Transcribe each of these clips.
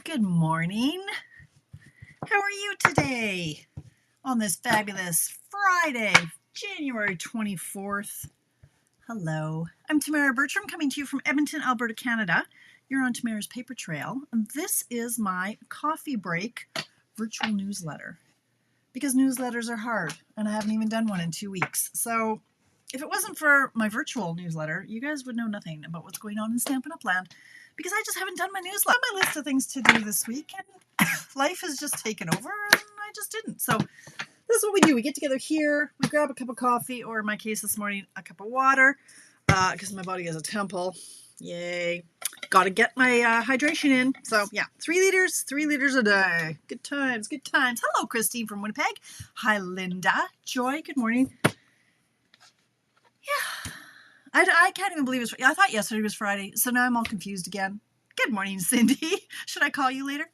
Good morning. How are you today on this fabulous Friday, January 24th? Hello, I'm Tamara Bertram coming to you from Edmonton, Alberta, Canada. You're on Tamara's Paper Trail, and this is my coffee break virtual newsletter because newsletters are hard, and I haven't even done one in 2 weeks. So if it wasn't for my virtual newsletter, you guys would know nothing about what's going on in Stampin' Up land because I just haven't done my newsletter. My list of things to do this week, and life has just taken over, and I just didn't. So this is what we do. We get together here, we grab a cup of coffee, or in my case this morning, a cup of water, because my body is a temple. Yay. Got to get my hydration in. So yeah, 3 liters a day. Good times, good times. Hello, Christine from Winnipeg. Hi, Linda. Joy, good morning. Yeah, I can't even believe it's. I thought yesterday was Friday, so now I'm all confused again. Good morning, Cindy. Should I call you later?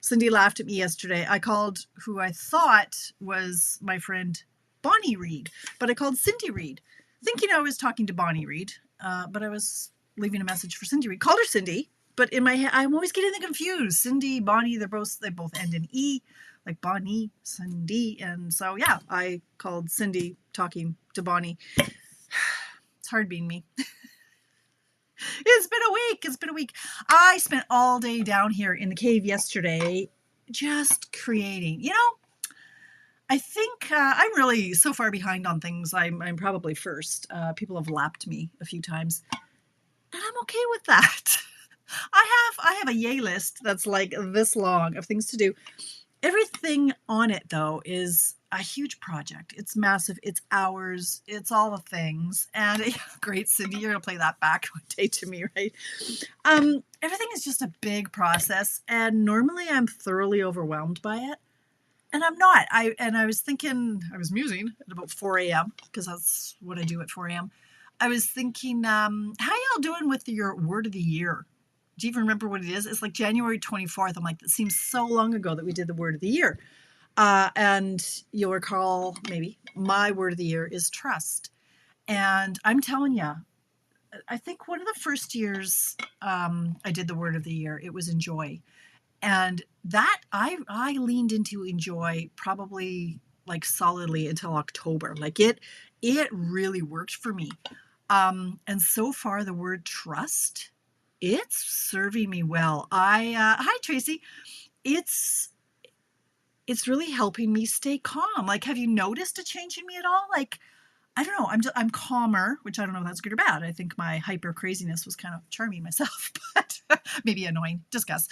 Cindy laughed at me yesterday. I called who I thought was my friend Bonnie Reed, but I called Cindy Reed, thinking I was talking to Bonnie Reed, but I was leaving a message for Cindy Reed. Called her Cindy, but in my head, I'm always getting them confused. Cindy, Bonnie, they both end in E, like Bonnie, Cindy, and so yeah, I called Cindy talking to Bonnie. It's hard being me. It's been a week. I spent all day down here in the cave yesterday just creating. You know, I think I'm really so far behind on things. I'm probably first. People have lapped me a few times, and I'm okay with that. I have a yay list that's like this long of things to do. Everything on it, though, is a huge project. It's massive. It's hours. It's all the things. And great, Cindy, you're going to play that back one day to me, right? Everything is just a big process. And normally I'm thoroughly overwhelmed by it. And I'm not. I was musing at about 4 a.m. because that's what I do at 4 a.m. I was thinking, how y'all doing with your word of the year? Do you even remember what it is? It's like January 24th. I'm like, that seems so long ago that we did the word of the year. And you'll recall maybe my word of the year is trust. And I'm telling you, I think one of the first years I did the word of the year, it was enjoy. And that I leaned into enjoy probably like solidly until October. Like it really worked for me. And so far the word trust, it's serving me well. Hi Tracy. It's really helping me stay calm. Like, have you noticed a change in me at all? Like, I don't know. I'm calmer, which I don't know if that's good or bad. I think my hyper craziness was kind of charming myself, but maybe annoying. Discuss.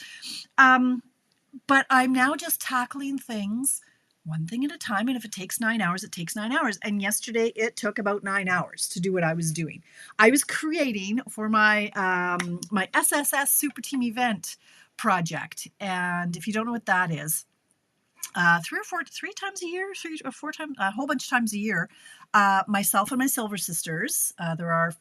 But I'm now just tackling things one thing at a time. And if it takes 9 hours, it takes 9 hours. And yesterday it took about 9 hours to do what I was doing. I was creating for my my SSS Super Team event project. And if you don't know what that is, 3 times a year, 3 or 4 times, a whole bunch of times a year, myself and my Silver Sisters, there are, I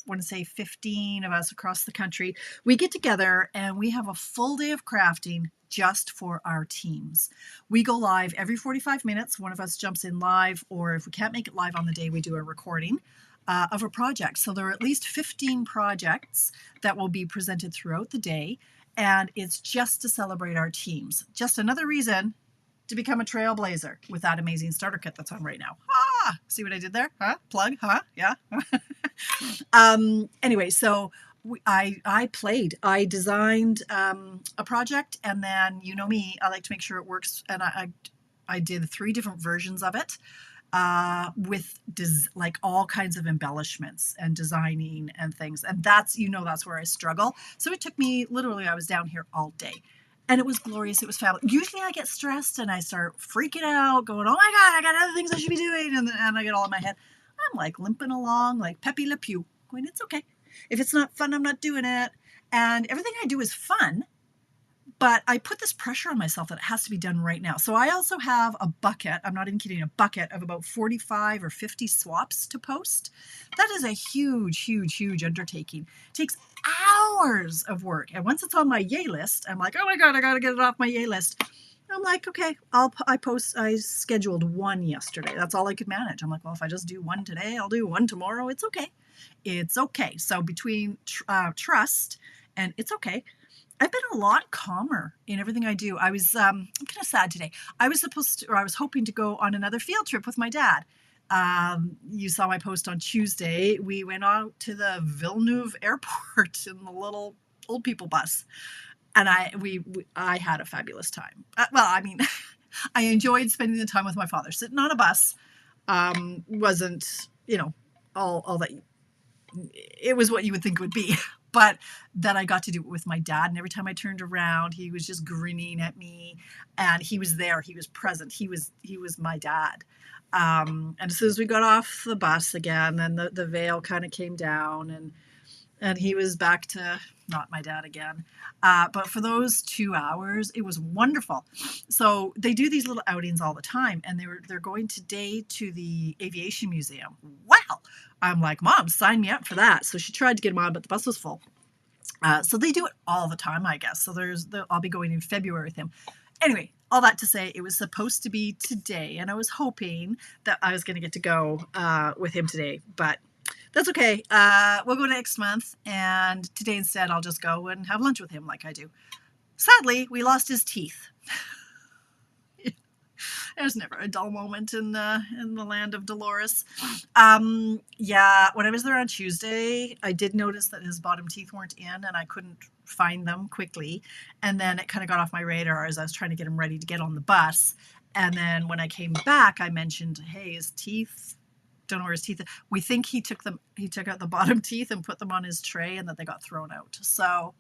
want to say 15 of us across the country, we get together and we have a full day of crafting just for our teams. We go live every 45 minutes. One of us jumps in live, or if we can't make it live on the day, we do a recording of a project. So there are at least 15 projects that will be presented throughout the day, and it's just to celebrate our teams. Just another reason to become a trailblazer with that amazing starter kit that's on right now. Ah, see what I did there? Huh? Plug, huh? Yeah. Anyway, so I designed a project, and then, you know me, I like to make sure it works. And I did 3 different versions of it with like all kinds of embellishments and designing and things. And that's where I struggle. So it took me, literally, I was down here all day. And it was glorious. It was fabulous. Usually I get stressed and I start freaking out, going, oh my God, I got other things I should be doing. And I get all in my head. I'm like limping along like Pepe Le Pew, going, it's okay. If it's not fun, I'm not doing it. And everything I do is fun. But I put this pressure on myself that it has to be done right now. So I also have a bucket, I'm not even kidding, a bucket of about 45 or 50 swaps to post. That is a huge, huge, huge undertaking. It takes hours of work. And once it's on my yay list, I'm like, oh my God, I got to get it off my yay list. I'm like, okay, I scheduled 1 yesterday. That's all I could manage. I'm like, well, if I just do 1 today, I'll do 1 tomorrow. It's okay. It's okay. So between trust and it's okay. I've been a lot calmer in everything I do. I was I'm kind of sad today. I was supposed to, or I was hoping to go on another field trip with my dad. You saw my post on Tuesday. We went out to the Villeneuve Airport in the little old people bus, and I had a fabulous time. Well, I mean, I enjoyed spending the time with my father. Sitting on a bus wasn't, all that it was what you would think it would be. But then I got to do it with my dad, and every time I turned around, he was just grinning at me, and he was there. He was present. He was my dad. And as soon as we got off the bus again, and the veil kind of came down, and he was back to not my dad again. But for those 2 hours, it was wonderful. So they do these little outings all the time, and they're going today to the Aviation Museum. Wow! I'm like, Mom, sign me up for that. So she tried to get him on, but the bus was full. So they do it all the time, I guess. So I'll be going in February with him. Anyway, all that to say, it was supposed to be today, and I was hoping that I was going to get to go with him today, but that's okay. We'll go next month, and today instead I'll just go and have lunch with him like I do. Sadly, we lost his teeth. There's never a dull moment in the land of Dolores. Yeah, when I was there on Tuesday, I did notice that his bottom teeth weren't in, and I couldn't find them quickly. And then it kind of got off my radar as I was trying to get him ready to get on the bus. And then when I came back, I mentioned, hey, his teeth, don't know where his teeth are. We think he took out the bottom teeth and put them on his tray, and that they got thrown out. So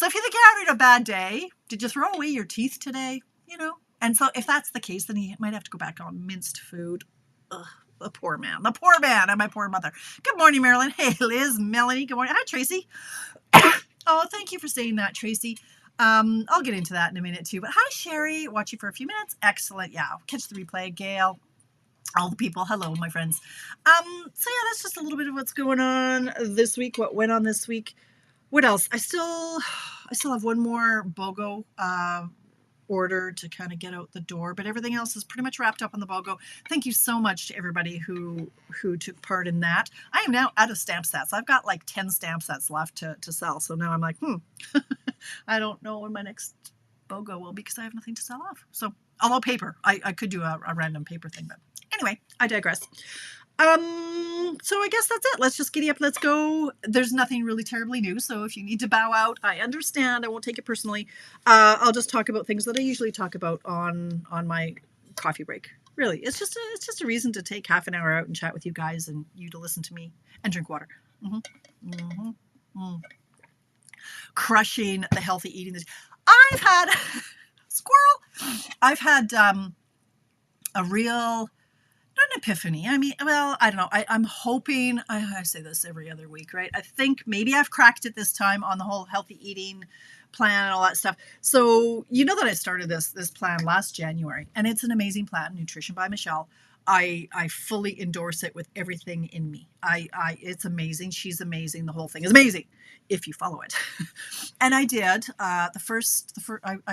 if you think you're having a bad day, did you throw away your teeth today? And so if that's the case, then he might have to go back on minced food. Ugh, the poor man, and my poor mother. Good morning, Marilyn. Hey, Liz, Melanie. Good morning. Hi, Tracy. Oh, thank you for saying that, Tracy. I'll get into that in a minute too. But hi, Sherry. Watch you for a few minutes. Excellent. Yeah, catch the replay. Gail, all the people. Hello, my friends. So yeah, that's just a little bit of what's going on this week. What went on this week? What else? I still have one more BOGO order to kind of get out the door, but everything else is pretty much wrapped up on the BOGO. Thank you so much to everybody who took part in that. I am now out of stamp sets. I've got like 10 stamp sets left to sell. So now I'm like, I don't know when my next BOGO will be because I have nothing to sell off. So, although paper, I could do a random paper thing, but anyway, I digress. So I guess that's it. Let's just giddy up. Let's go. There's nothing really terribly new. So if you need to bow out, I understand. I won't take it personally. I'll just talk about things that I usually talk about on my coffee break. Really, it's just a reason to take half an hour out and chat with you guys, and you to listen to me and drink water. Crushing the healthy eating. I've had squirrel. I've had a real. Not an epiphany. I mean, well, I don't know. I'm hoping, I say this every other week, right? I think maybe I've cracked it this time on the whole healthy eating plan and all that stuff. So you know that I started this plan last January, and it's an amazing plan, Nutrition by Michelle. I fully endorse it with everything in me. It's amazing. She's amazing. The whole thing is amazing if you follow it. And I did I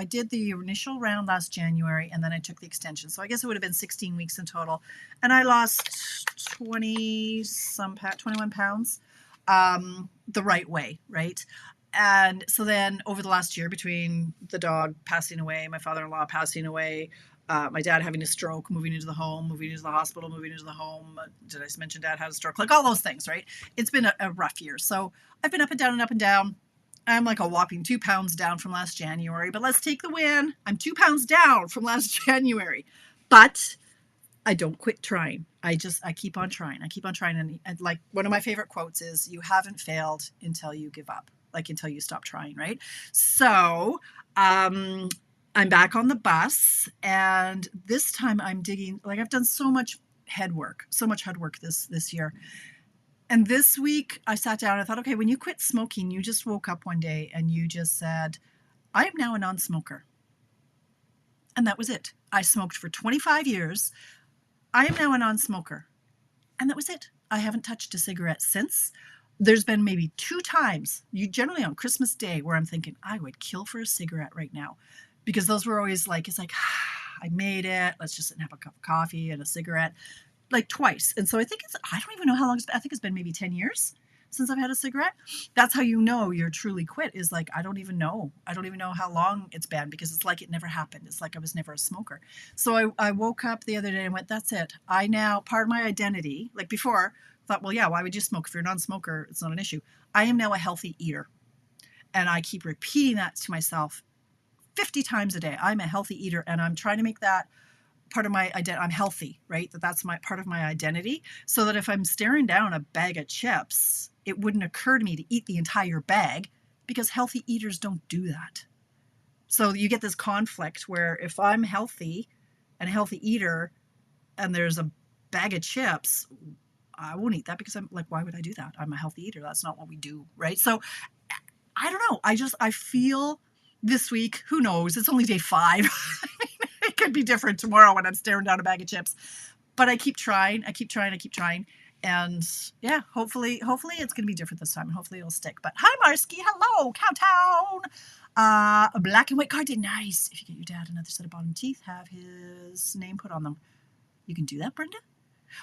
did the initial round last January, and then I took the extension. So I guess it would have been 16 weeks in total. And I lost 21 pounds the right way, right? And so then over the last year, between the dog passing away, my father-in-law passing away, my dad having a stroke, moving into the home, moving into the hospital, moving into the home. Did I mention Dad had a stroke? Like all those things, right? It's been a rough year. So I've been up and down and up and down. I'm like a whopping 2 pounds down from last January, but let's take the win. I'm 2 pounds down from last January, but I don't quit trying. I keep on trying. I keep on trying. And like one of my favorite quotes is, you haven't failed until you give up, like until you stop trying, right? So, I'm back on the bus, and this time I'm digging, like I've done so much head work this year. And this week I sat down and I thought, okay, when you quit smoking, you just woke up one day and you just said, I am now a non-smoker. And that was it. I smoked for 25 years. I am now a non-smoker. And that was it. I haven't touched a cigarette since. There's been maybe 2 times, generally on Christmas Day, where I'm thinking, I would kill for a cigarette right now. Because those were always like, it's like, I made it. Let's just sit and have a cup of coffee and a cigarette. like twice. And so I think I don't even know how long I think it's been maybe 10 years since I've had a cigarette. That's how you know you're truly quit, is like, I don't even know. I don't even know how long it's been, because it's like it never happened. It's like I was never a smoker. So I woke up the other day and went, that's it. I now, part of my identity, like before, thought, well, yeah, why would you smoke? If you're a non-smoker, it's not an issue. I am now a healthy eater. And I keep repeating that to myself 50 times a day. I'm a healthy eater, and I'm trying to make that part of my identity. I'm healthy, right? That's my part of my identity, so that if I'm staring down a bag of chips, it wouldn't occur to me to eat the entire bag, because healthy eaters don't do that. So you get this conflict where if I'm healthy and a healthy eater and there's a bag of chips, I won't eat that, because I'm like, why would I do that? I'm a healthy eater. That's not what we do, right? So I don't know. I feel this week, who knows? It's only day 5. It could be different tomorrow when I'm staring down a bag of chips. But I keep trying. And yeah, hopefully it's going to be different this time. And hopefully it'll stick. But hi, Marsky. Hello, Cowtown. A black and white card. Nice. If you get your dad another set of bottom teeth, have his name put on them. You can do that, Brenda?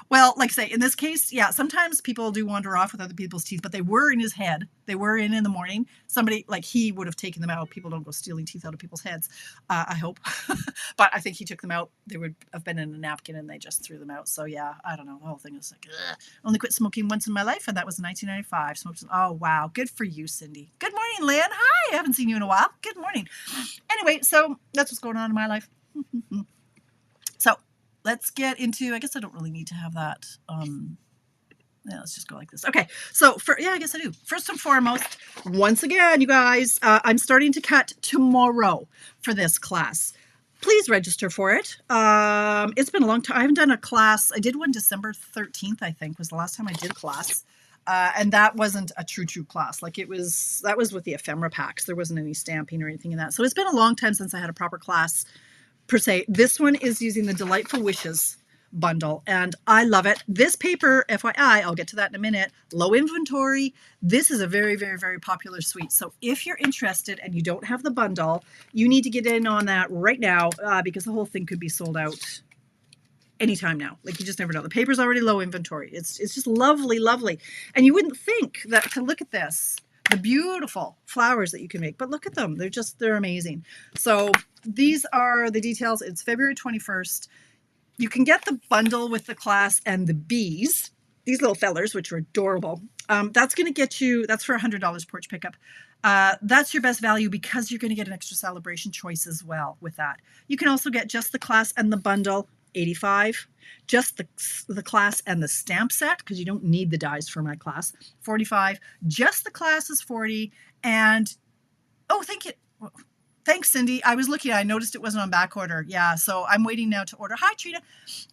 Well, like I say, in this case, yeah, sometimes people do wander off with other people's teeth, but they were in his head. They were in the morning. Somebody, like, he would have taken them out. People don't go stealing teeth out of people's heads, I hope. But I think he took them out. They would have been in a napkin, and they just threw them out. So, yeah, I don't know. The whole thing was like, ugh. Only quit smoking once in my life, and that was in 1995. Smoked. Oh, wow. Good for you, Cindy. Good morning, Lynn. Hi. I haven't seen you in a while. Good morning. Anyway, so that's what's going on in my life. So let's get into, I guess I don't really need to have that. Yeah, let's just go like this. Okay, so I guess I do. First and foremost, once again, you guys, I'm starting to cut tomorrow for this class. Please register for it. It's been a long time. I haven't done a class. I did one December 13th, I think, was the last time I did a class. And that wasn't a true class. Like, that was with the ephemera packs. There wasn't any stamping or anything in that. So it's been a long time since I had a proper class per se. This one is using the Delightful Wishes bundle, and I love it. This paper, FYI, I'll get to that in a minute, low inventory. This is a very, very, very popular suite. So if you're interested and you don't have the bundle, you need to get in on that right now, because the whole thing could be sold out anytime now. Like, you just never know. The paper's already low inventory. It's just lovely, lovely. And you wouldn't think that, to look at this, the beautiful flowers that you can make, but look at them. They're amazing. So these are the details. It's February 21st. You can get the bundle with the class and the bees, these little fellers, which are adorable. That's going to get you, that's for $100 porch pickup. That's your best value, because you're going to get an extra celebration choice as well with that. You can also get just the class and the bundle, $85. Just the class and the stamp set, because you don't need the dies for my class, $45. Just the class is $40. And, oh, thanks, Cindy. I was looking. I noticed it wasn't on back order. Yeah, so I'm waiting now to order. Hi, Trina.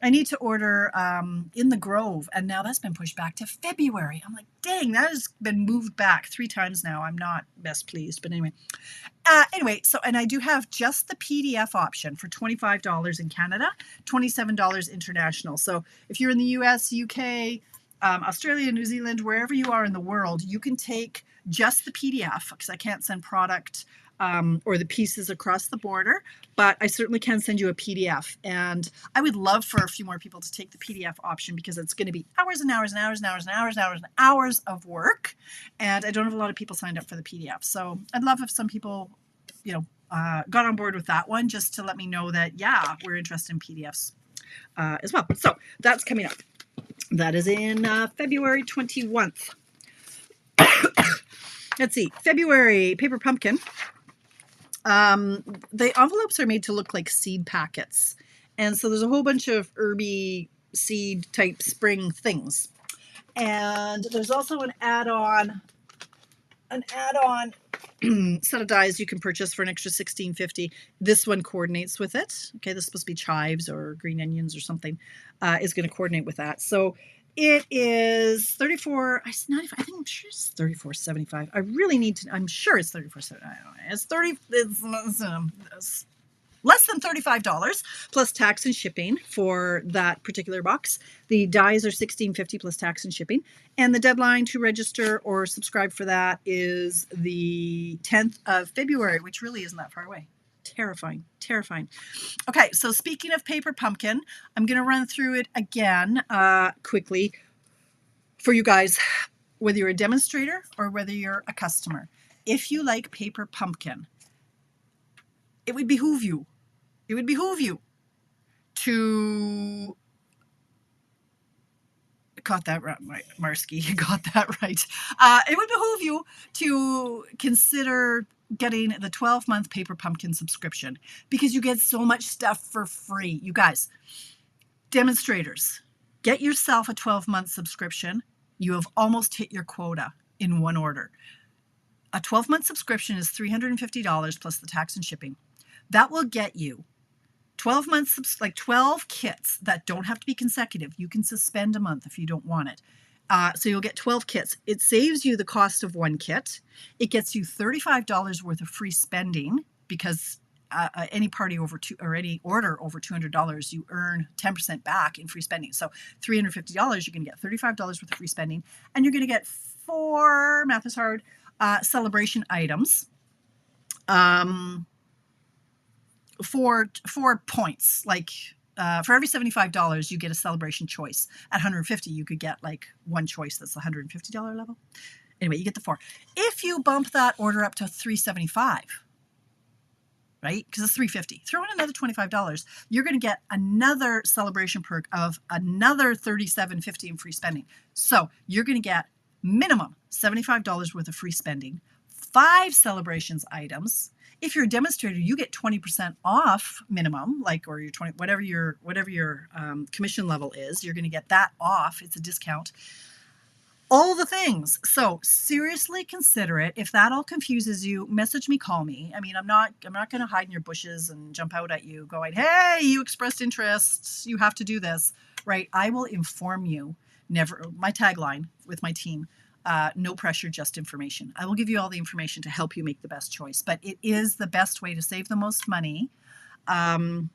I need to order In the Grove, and now that's been pushed back to February. I'm like, dang, that has been moved back 3 times now. I'm not best pleased, but anyway. So, and I do have just the PDF option for $25 in Canada, $27 international. So if you're in the US, UK, Australia, New Zealand, wherever you are in the world, you can take just the PDF, because I can't send product or the pieces across the border, but I certainly can send you a PDF. And I would love for a few more people to take the PDF option, because it's going to be hours and hours and hours and hours and hours and hours and hours of work. And I don't have a lot of people signed up for the PDF. So I'd love if some people, got on board with that one, just to let me know that, yeah, we're interested in PDFs as well. So that's coming up. That is in February 21st. Let's see, February Paper Pumpkin. The envelopes are made to look like seed packets. And so there's a whole bunch of herby seed type spring things. And there's also an add-on set of dies you can purchase for an extra $16.50. This one coordinates with it. Okay, this is supposed to be chives or green onions or something. Is going to coordinate with that. So it is $34. It's not. I think I'm sure it's $34.75. I really need to. I'm sure it's $34.75. I don't know. It's 30. It's less than $35 plus tax and shipping for that particular box. The dies are $16.50 plus tax and shipping. And the deadline to register or subscribe for that is the 10th of February, which really isn't that far away. Terrifying, terrifying. Okay, so speaking of paper pumpkin, I'm going to run through it again quickly for you guys, whether you're a demonstrator or whether you're a customer. If you like paper pumpkin, it would behoove you to, got that right, Marsky, you got that right. It would behoove you to consider getting the 12-month paper pumpkin subscription because you get so much stuff for free. You guys, demonstrators, get yourself a 12-month subscription. You have almost hit your quota in one order. A 12-month subscription is $350 plus the tax and shipping. That will get you 12 months, like 12 kits that don't have to be consecutive. You can suspend a month if you don't want it. So you'll get 12 kits. It saves you the cost of one kit. It gets you $35 worth of free spending because any party over any order over $200, you earn 10% back in free spending. So $350, you're going to get $35 worth of free spending, and you're going to get 4, math is hard, celebration items. For points, like for every $75 you get a celebration choice. At $150 you could get like one choice that's the $150 level. Anyway, you get the 4. If you bump that order up to $375, right, because it's $350, throw in another $25, you're going to get another celebration perk of another $37.50 in free spending. So you're going to get minimum $75 worth of free spending, 5 celebrations items. If you're a demonstrator, you get 20% off minimum, like, or your 20, whatever your commission level is, you're going to get that off. It's a discount. All the things. So seriously consider it. If that all confuses you, message me, call me. I mean, I'm not going to hide in your bushes and jump out at you going, hey, you expressed interest, you have to do this, right? I will inform you. Never, my tagline with my team, no pressure, just information. I will give you all the information to help you make the best choice, but it is the best way to save the most money. And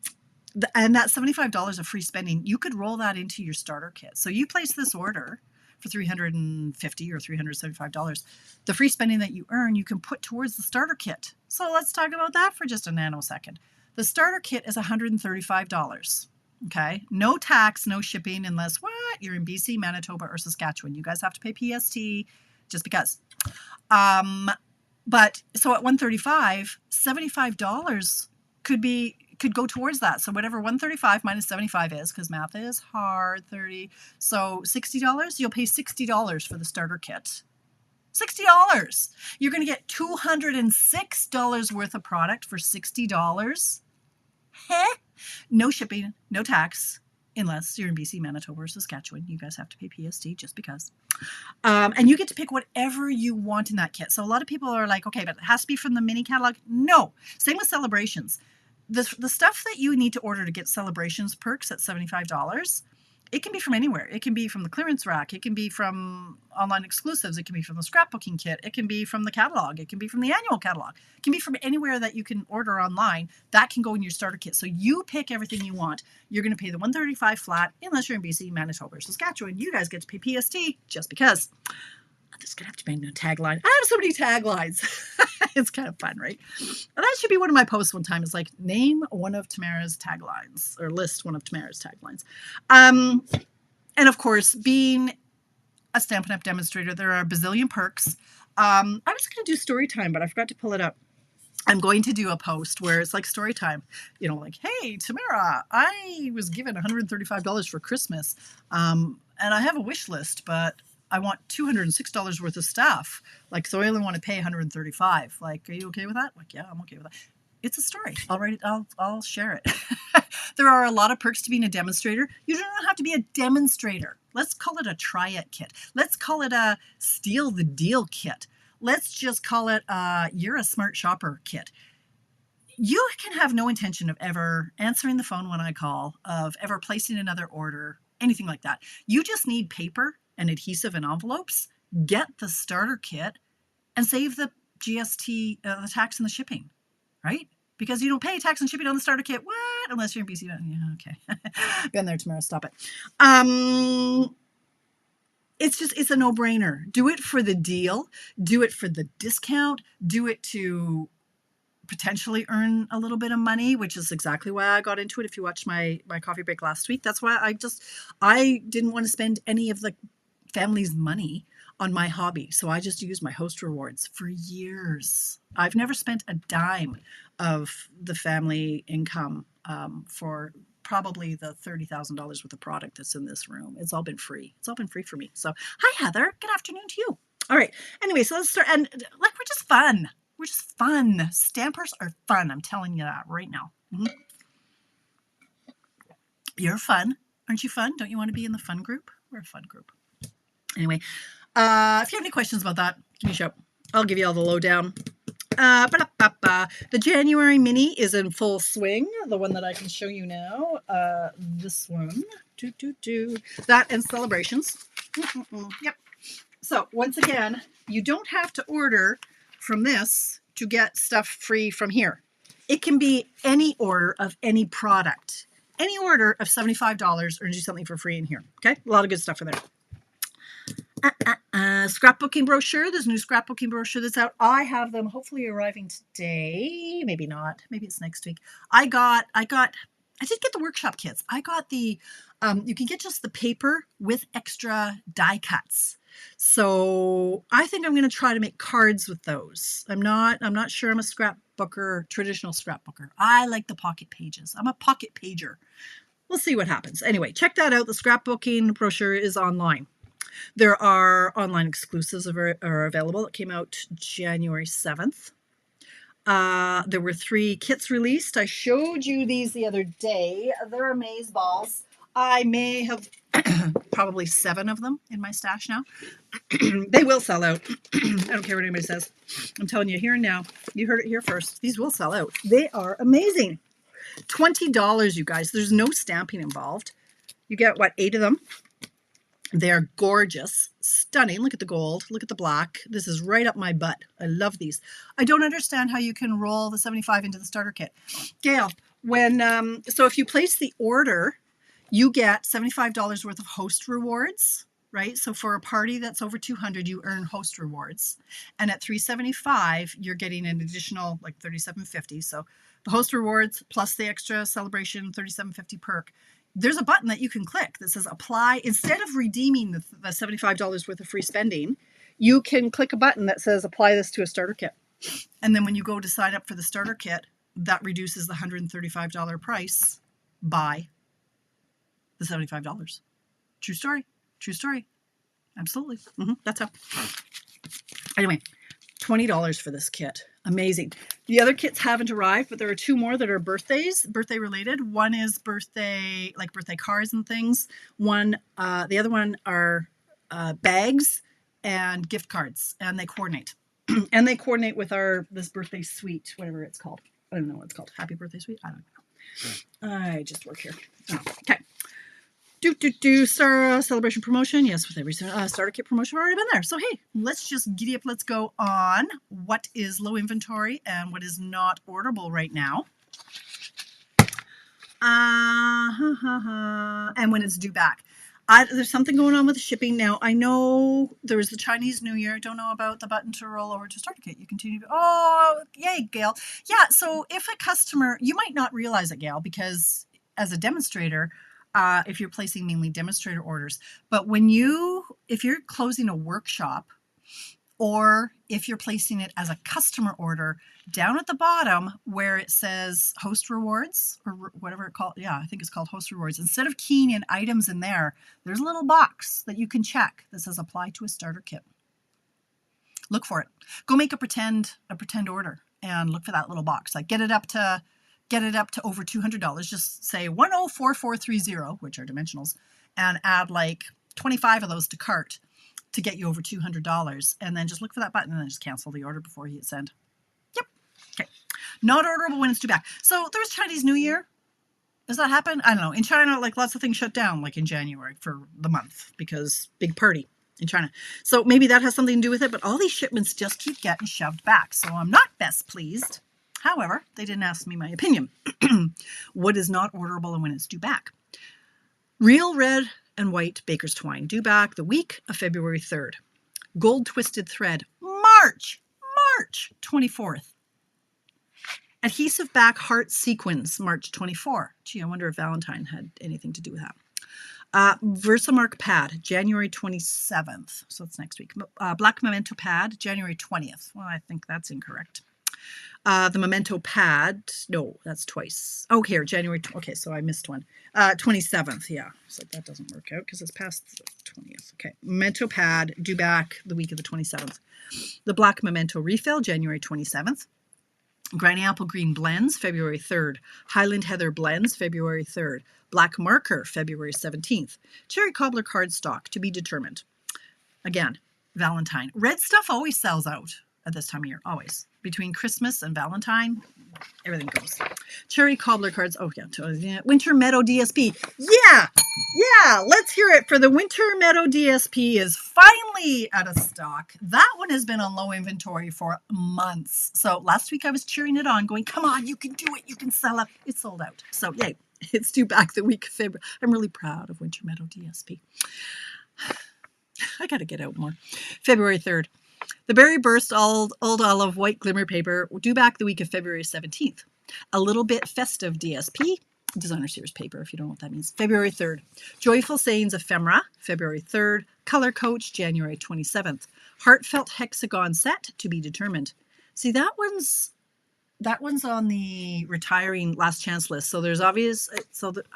that $75 of free spending, you could roll that into your starter kit. So you place this order for $350 or $375. The free spending that you earn, you can put towards the starter kit. So let's talk about that for just a nanosecond. The starter kit is $135. Okay, no tax, no shipping unless you're in BC, Manitoba, or Saskatchewan. You guys have to pay PST just because. But so at $135, $75 could go towards that. So whatever 135 minus 75 is, because math is hard, 30. So $60, you'll pay $60 for the starter kit. $60. You're going to get $206 worth of product for $60. Heh? No shipping, no tax, unless you're in BC, Manitoba, or Saskatchewan. You guys have to pay PST just because. And you get to pick whatever you want in that kit. So a lot of people are like, okay, but it has to be from the mini catalog. No. Same with celebrations. The stuff that you need to order to get celebrations perks at $75, it can be from anywhere. It can be from the clearance rack. It can be from online exclusives. It can be from the scrapbooking kit. It can be from the catalog. It can be from the annual catalog. It can be from anywhere that you can order online. That can go in your starter kit. So you pick everything you want. You're going to pay the $135 flat unless you're in BC, Manitoba, or Saskatchewan. You guys get to pay PST just because. I'm just going to have to make a tagline. I have so many taglines. It's kind of fun, right? And that should be one of my posts one time. Is like, name one of Tamara's taglines, or list one of Tamara's taglines. And of course, being a Stampin' Up! Demonstrator, there are a bazillion perks. I was going to do story time, but I forgot to pull it up. I'm going to do a post where it's like story time, you know, like, hey, Tamara, I was given $135 for Christmas, and I have a wish list, but I want $206 worth of stuff. Like, so I only want to pay $135. Like, are you okay with that? Like, yeah, I'm okay with that. It's a story. I'll write it. I'll share it. There are a lot of perks to being a demonstrator. You don't have to be a demonstrator. Let's call it a try-it kit. Let's call it a steal the deal kit. Let's just call it you're a smart shopper kit. You can have no intention of ever answering the phone when I call, of ever placing another order, anything like that. You just need paper and adhesive and envelopes. Get the starter kit and save the GST, the tax and the shipping, right? Because you don't pay tax and shipping on the starter kit. What? Unless you're in BC. Yeah, okay. Been there tomorrow. Stop it. It's a no-brainer. Do it for the deal. Do it for the discount. Do it to potentially earn a little bit of money, which is exactly why I got into it. If you watched my coffee break last week, that's why I didn't want to spend any of the family's money on my hobby. So I just used my host rewards for years. I've never spent a dime of the family income for probably the $30,000 worth of product that's in this room. It's all been free. It's all been free for me. So hi, Heather. Good afternoon to you. All right. Anyway, so let's start. And like, we're just fun. We're just fun. Stampers are fun. I'm telling you that right now. You're fun. Aren't you fun? Don't you want to be in the fun group? We're a fun group. Anyway, if you have any questions about that, give me a shout. I'll give you all the lowdown. The January mini is in full swing. The one that I can show you now. This one. That and celebrations. Yep. So once again, you don't have to order from this to get stuff free from here. It can be any order of any product. Any order of $75 earns you something for free in here. Okay? A lot of good stuff in there. Scrapbooking brochure. There's a new scrapbooking brochure that's out. I have them hopefully arriving today. Maybe not. Maybe it's next week. I did get the workshop kits. I got the, you can get just the paper with extra die cuts. So I think I'm going to try to make cards with those. I'm not sure I'm a scrapbooker, traditional scrapbooker. I like the pocket pages. I'm a pocket pager. We'll see what happens. Anyway, check that out. The scrapbooking brochure is online. There are online exclusives are available. It came out January 7th. There were 3 kits released. I showed you these the other day. They're amaze balls. I may have probably 7 of them in my stash now. They will sell out. I don't care what anybody says. I'm telling you here and now. You heard it here first. These will sell out. They are amazing. $20, you guys. There's no stamping involved. You get, 8 of them. They're gorgeous, stunning. Look at the gold. Look at the black. This is right up my butt. I love these. I don't understand how you can roll the 75 into the starter kit. Gail, so if you place the order, you get $75 worth of host rewards, right? So for a party that's over 200, you earn host rewards. And at $375, you're getting an additional like $37.50. So the host rewards plus the extra celebration $37.50 perk. There's a button that you can click that says apply. Instead of redeeming the $75 worth of free spending, you can click a button that says apply this to a starter kit. And then when you go to sign up for the starter kit, that reduces the $135 price by the $75. True story. True story. Absolutely. That's how. Anyway, $20 for this kit. Amazing. The other kits haven't arrived, but there are 2 more that are birthday related. One is birthday cards and things. The other one are bags and gift cards, and they coordinate. And they coordinate with this birthday suite, whatever it's called. I don't know what it's called. Happy birthday suite? I don't know. I just work here. Oh, okay. Star celebration promotion. Yes, with every starter kit promotion already been there. So hey, let's just giddy up. Let's go on what is low inventory and what is not orderable right now. And when it's due back. There's something going on with the shipping now. I know there was the Chinese New Year. I don't know about the button to roll over to starter kit. You continue. Oh, yay, Gail. Yeah. So if a customer, you might not realize it, Gail, because as a demonstrator. If you're placing mainly demonstrator orders. But if you're closing a workshop or if you're placing it as a customer order, down at the bottom where it says host rewards or whatever it's called, I think it's called host rewards, instead of keying in items in there, there's a little box that you can check that says apply to a starter kit. Look for it. Go make a pretend order and look for that little box. Like get it up to over $200, just say 104430, which are dimensionals, and add like 25 of those to cart to get you over $200. And then just look for that button and then just cancel the order before you hit send. Yep. Okay. Not orderable when it's due back. So there was Chinese New Year. Does that happen? I don't know. In China, like lots of things shut down like in January for the month because big party in China. So maybe that has something to do with it, but all these shipments just keep getting shoved back. So I'm not best pleased. However, they didn't ask me my opinion. What is not orderable and when it's due back? Real red and white baker's twine, due back the week of February 3rd. Gold twisted thread, March 24th. Adhesive back heart sequins, March 24. Gee, I wonder if Valentine had anything to do with that. Versamark pad, January 27th. So it's next week. Black Memento pad, January 20th. Well, I think that's incorrect. The Memento pad, no, that's twice. Oh, here, January, okay, so I missed one. 27th, yeah. So that doesn't work out because it's past the 20th. Okay, Memento pad, due back the week of the 27th. The Black Memento refill, January 27th. Granny Apple Green Blends, February 3rd. Highland Heather Blends, February 3rd. Black Marker, February 17th. Cherry Cobbler cardstock, to be determined. Again, Valentine. Red stuff always sells out at this time of year, always. Between Christmas and Valentine, everything goes. Cherry Cobbler cards, oh yeah, Winter Meadow DSP. Yeah, let's hear it for the Winter Meadow DSP is finally out of stock. That one has been on low inventory for months. So last week I was cheering it on, going, come on, you can do it, you can sell it. It's sold out. So yay, it's due back the week of February. I'm really proud of Winter Meadow DSP. I got to get out more. February 3rd. The Berry Burst Old Olive White Glimmer Paper, due back the week of February 17th. A Little Bit Festive DSP, Designer Series paper, if you don't know what that means, February 3rd. Joyful Sayings Ephemera, February 3rd. Color Coach, January 27th. Heartfelt Hexagon Set, to be determined. See, that one's on the retiring last chance list. So there's obvious, so that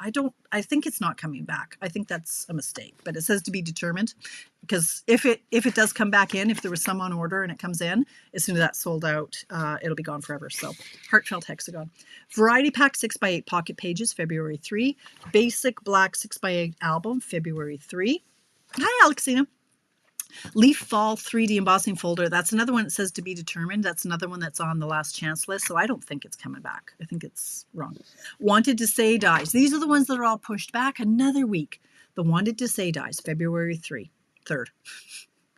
I think it's not coming back. I think that's a mistake, but it says to be determined because if it does come back in, if there was some on order and it comes in, as soon as that's sold out, it'll be gone forever. So Heartfelt Hexagon. Variety Pack 6x8 Pocket Pages, February 3. Basic Black 6x8 Album, February 3. Hi, Alexina. Leaf Fall 3D embossing folder. That's another one that says to be determined. That's another one that's on the last chance list. So I don't think it's coming back. I think it's wrong. Wanted to Say dies. These are the ones that are all pushed back another week. The Wanted to Say dies, February 3rd,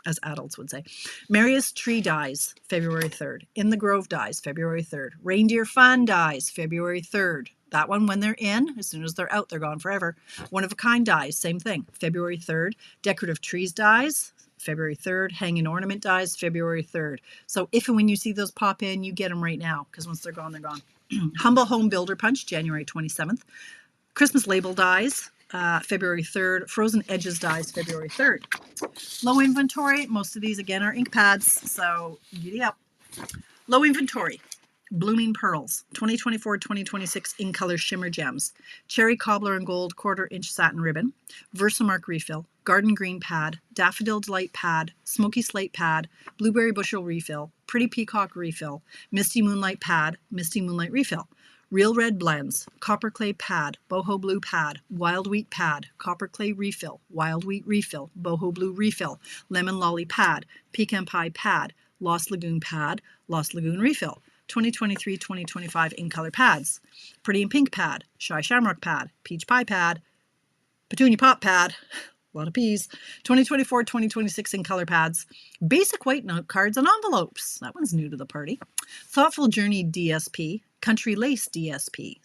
as adults would say. Marius Tree dies, February 3rd. In the Grove dies, February 3rd. Reindeer Fun dies, February 3rd. That one, when they're in, as soon as they're out, they're gone forever. One of a Kind dies, same thing, February 3rd. Decorative Trees dies, February 3rd. Hanging Ornament dies, February 3rd. So if and when you see those pop in, you get them right now because once they're gone, they're gone. Humble Home Builder Punch, January 27th. Christmas Label dies, February 3rd. Frozen Edges dies, February 3rd. Low inventory. Most of these, again, are ink pads, so giddy up. Low inventory. Blooming Pearls, 2024-2026 in color shimmer gems. Cherry Cobbler and Gold 1/4 inch satin ribbon. Versamark refill. Garden Green pad. Daffodil Delight pad. Smoky Slate pad. Blueberry Bushel refill. Pretty Peacock refill. Misty Moonlight pad. Misty Moonlight refill. Real Red blends. Copper Clay pad. Boho Blue pad. Wild Wheat pad. Copper Clay refill. Wild Wheat refill. Boho Blue refill. Lemon Lolly pad. Pecan Pie pad. Lost Lagoon pad. Lost Lagoon refill. 2023-2025 in color pads. Pretty in Pink pad, Shy Shamrock pad, Peach Pie pad, Petunia Pop pad, a lot of P's. 2024-2026 in color pads. Basic white note cards and envelopes. That one's new to the party. Thoughtful Journey DSP, Country Lace DSP,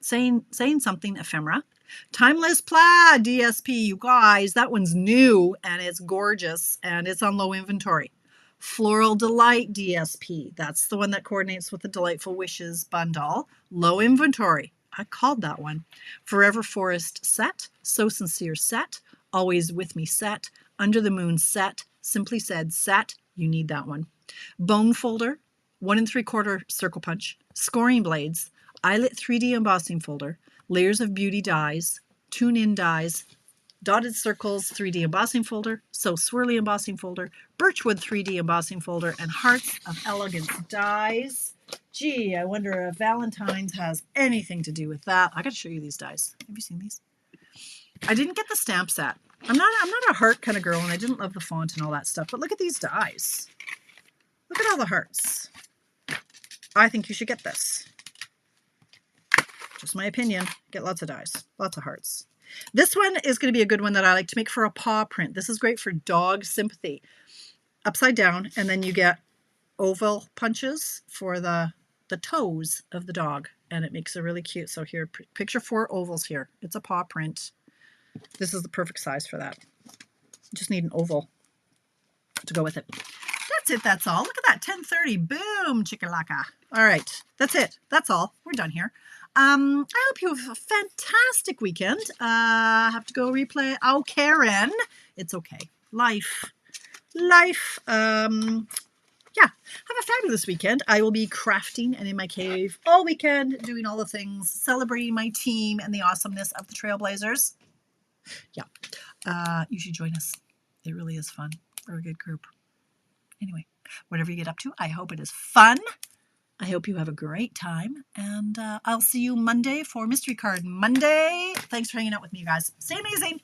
saying something ephemera. Timeless Plaid DSP, you guys, that one's new and it's gorgeous and it's on low inventory. Floral Delight DSP. That's the one that coordinates with the Delightful Wishes bundle. Low inventory. I called that one. Forever Forest set. So Sincere set. Always With Me set. Under the Moon set. Simply Said set. You need that one. Bone Folder. 1 3/4 Circle Punch. Scoring Blades. Eyelet 3D embossing folder. Layers of Beauty dies. Tune In dies. Dotted Circles 3D embossing folder, So Swirly embossing folder, Birchwood 3D embossing folder, and Hearts of Elegance dies. Gee, I wonder if Valentine's has anything to do with that. I got to show you these dies. Have you seen these? I didn't get the stamp set. I'm not a heart kind of girl, and I didn't love the font and all that stuff. But look at these dies. Look at all the hearts. I think you should get this. Just my opinion. Get lots of dies, lots of hearts. This one is going to be a good one that I like to make for a paw print. This is great for dog sympathy. Upside down, and then you get oval punches for the toes of the dog, and it makes it really cute. So here, picture 4 ovals here. It's a paw print. This is the perfect size for that. You just need an oval to go with it. That's it. That's all. Look at that. 10:30. Boom. Chickalaka. All right. That's it. That's all. We're done here. I hope you have a fantastic weekend. I have to go replay. Oh, Karen. It's okay. Life. Yeah, have a fabulous weekend. I will be crafting and in my cave all weekend, doing all the things, celebrating my team and the awesomeness of the Trailblazers. Yeah, you should join us. It really is fun. We're a good group. Anyway, whatever you get up to, I hope it is fun. I hope you have a great time. And I'll see you Monday for Mystery Card Monday. Thanks for hanging out with me, you guys. Stay amazing.